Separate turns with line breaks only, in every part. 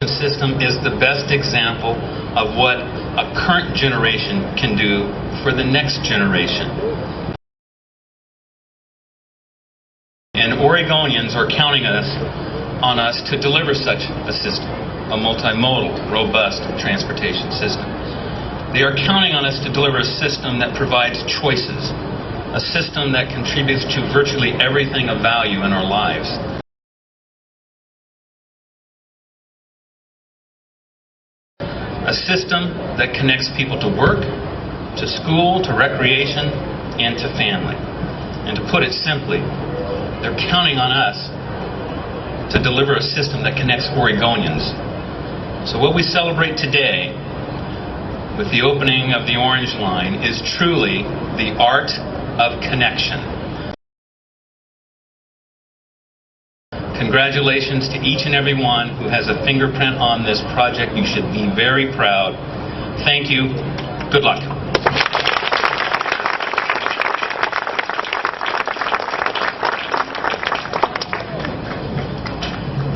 system is the best example of what a current generation can do for the next generation. And Oregonians are counting on us to deliver such a system, a multimodal, robust transportation system. They are counting on us to deliver a system that provides choices, a system that contributes to virtually everything of value in our lives. A system that connects people to work, to school, to recreation, and to family. And to put it simply, they're counting on us to deliver a system that connects Oregonians. So what we celebrate today with the opening of the Orange Line is truly the art of connection. Congratulations to each and every one who has a fingerprint on this project. You should be very proud. Thank you. Good luck.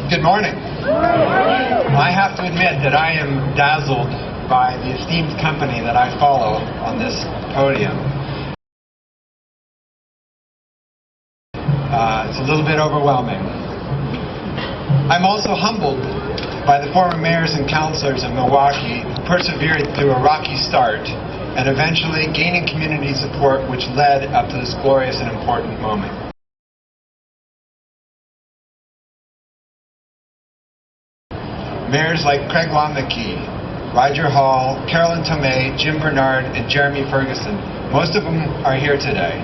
Good morning. I have to admit that I am dazzled by the esteemed company that I follow on this podium. It's a little bit overwhelming. I'm also humbled by the former mayors and councilors of Milwaukee who persevered through a rocky start and eventually gaining community support which led up to this glorious and important moment. Mayors like Craig Lomacki, Roger Hall, Carolyn Tomei, Jim Bernard, and Jeremy Ferguson. Most of them are here today.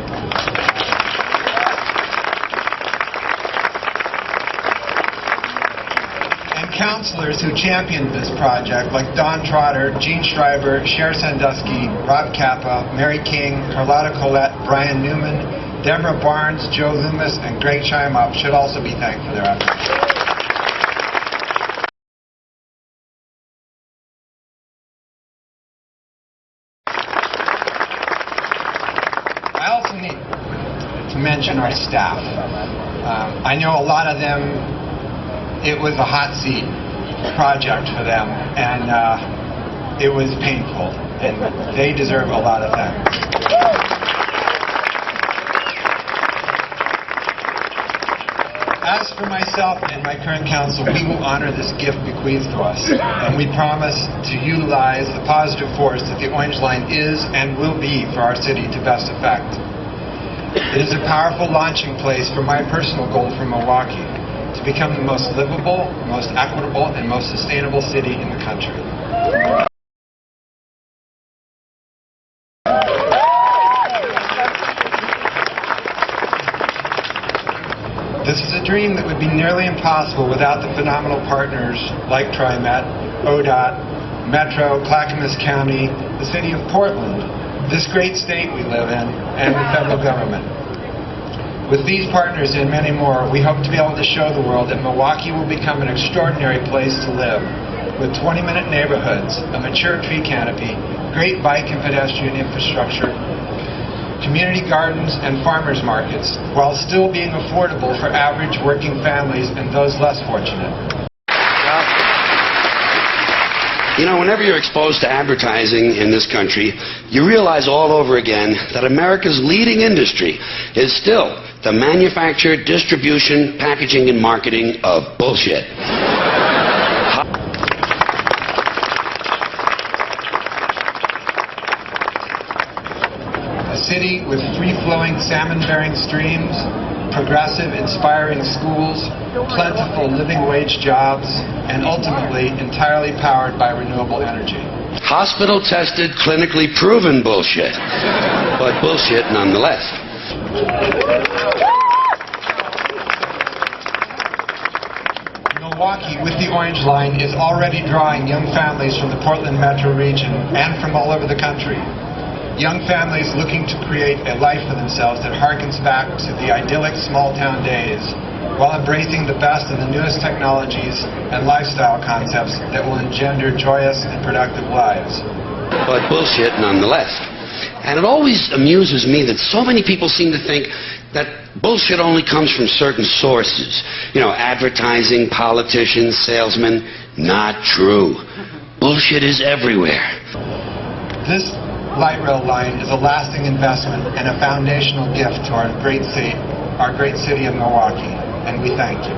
And councilors who championed this project like Don Trotter, Gene Schreiber, Cher Sandusky, Rob Kappa, Mary King, Carlotta Collette, Brian Newman, Deborah Barnes, Joe Loomis, and Greg Scheimoff should also be thanked for their efforts. I also need to mention our staff. I know a lot of them, it was a hot seat project for them, and it was painful, and they deserve a lot of thanks. As for myself and my current council, we will honor this gift bequeathed to us, and we promise to utilize the positive force that the Orange Line is and will be for our city to best effect. It is a powerful launching place for my personal goal for Milwaukee, to become the most livable, most equitable, and most sustainable city in the country. This is a dream that would be nearly impossible without the phenomenal partners like Trimet, ODOT, Metro, Clackamas County, the city of Portland, this great state we live in, and the federal government. With these partners and many more, we hope to be able to show the world that Milwaukee will become an extraordinary place to live, with 20-minute neighborhoods, a mature tree canopy, great bike and pedestrian infrastructure, community gardens and farmers markets, while still being affordable for average working families and those less fortunate.
You know, whenever you're exposed to advertising in this country, you realize all over again that America's leading industry is still the manufacture, distribution, packaging, and marketing of bullshit.
A city with free-flowing, salmon-bearing streams, progressive, inspiring schools, plentiful living wage jobs, and ultimately entirely powered by renewable energy.
Hospital-tested, clinically proven bullshit, but bullshit nonetheless.
Milwaukee, with the Orange Line, is already drawing young families from the Portland metro region and from all over the country. Young families looking to create a life for themselves that harkens back to the idyllic small-town days, while embracing the best and the newest technologies and lifestyle concepts that will engender joyous and productive lives.
But bullshit nonetheless. And it always amuses me that so many people seem to think that bullshit only comes from certain sources. You know, advertising, politicians, salesmen. Not true. Bullshit is everywhere.
This light rail line is a lasting investment and a foundational gift to our great city of Milwaukee, and we thank you.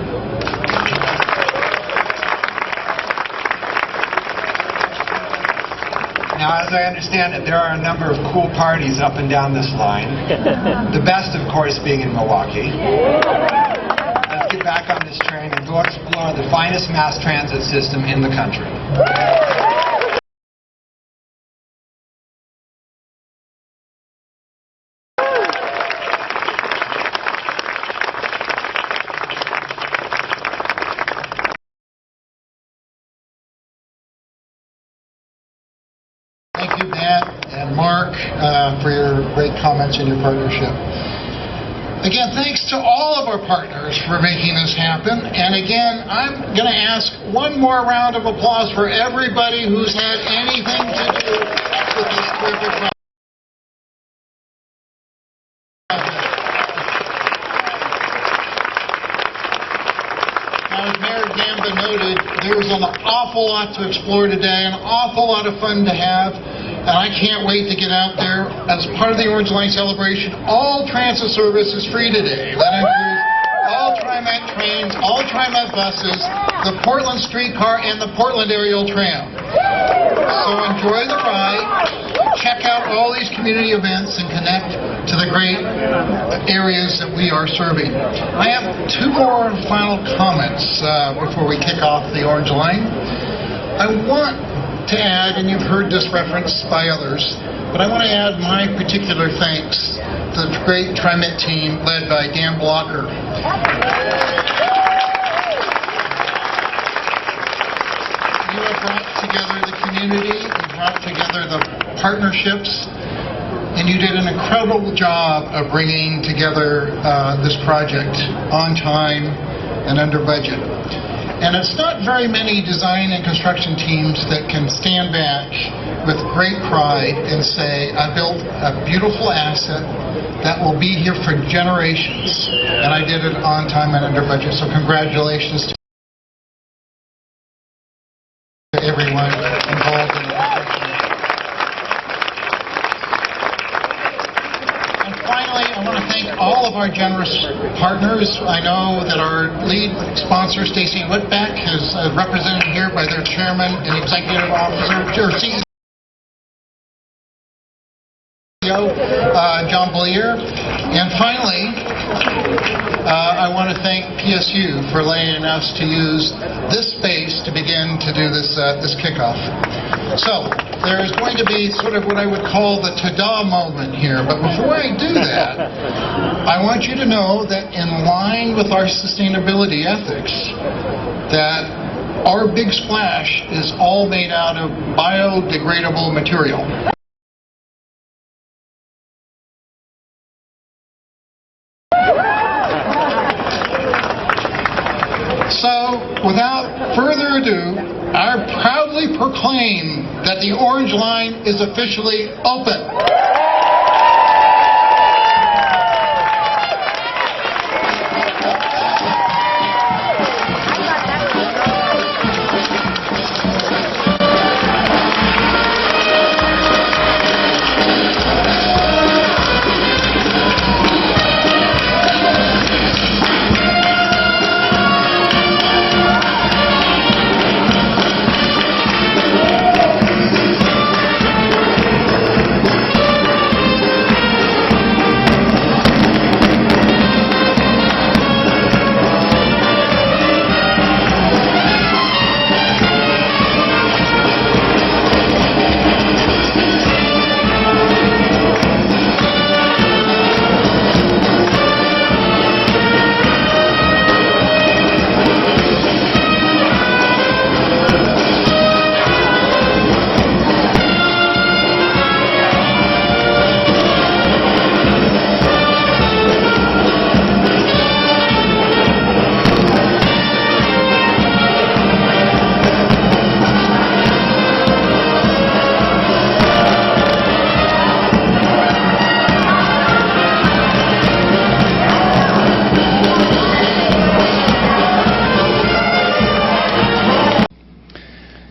Now, as I understand it, there are a number of cool parties up and down this line. The best, of course, being in Milwaukee. Let's get back on this train and go explore the finest mass transit system in the country.
Thank you, Matt and Mark, for your great comments and your partnership. Again, thanks to all of our partners for making this happen. And again, I'm going to ask one more round of applause for everybody who's had anything to do with this terrific project. Now, as Mayor Gamba noted, there's an awful lot to explore today, an awful lot of fun to have. And I can't wait to get out there. As part of the Orange Line celebration, all transit service is free today. That includes all Trimet trains, all Trimet buses, the Portland streetcar, and the Portland aerial tram. So enjoy the ride, check out all these community events, and connect to the great areas that we are serving. I have two more final comments before we kick off the Orange Line. I want to add, and you've heard this referenced by others, but I want to add my particular thanks to the great Trimet team led by Dan Blocker. You have brought together the community, you brought together the partnerships, and you did an incredible job of bringing together this project on time and under budget. And it's not very many design and construction teams that can stand back with great pride and say, I built a beautiful asset that will be here for generations, and I did it on time and under budget. So congratulations to everyone involved in the construction. And finally, I want to thank all of our generous partners. I know that our lead sponsor, Stacy Whitbeck, is represented here by their chairman and executive officer, or CEO, John Bollier. And finally, I want to thank PSU for letting us to use this space to begin to do this kickoff. So there is going to be sort of what I would call the ta-da moment here. But before I do that, I want you to know that in line with our sustainability ethics, that our big splash is all made out of biodegradable material. So, without further ado, I proudly proclaim that the Orange Line is officially open.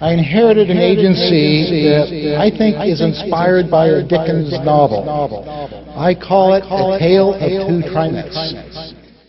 I inherited an agency that I think is inspired by a Dickens novel. I call it A Tale of Two Trimets.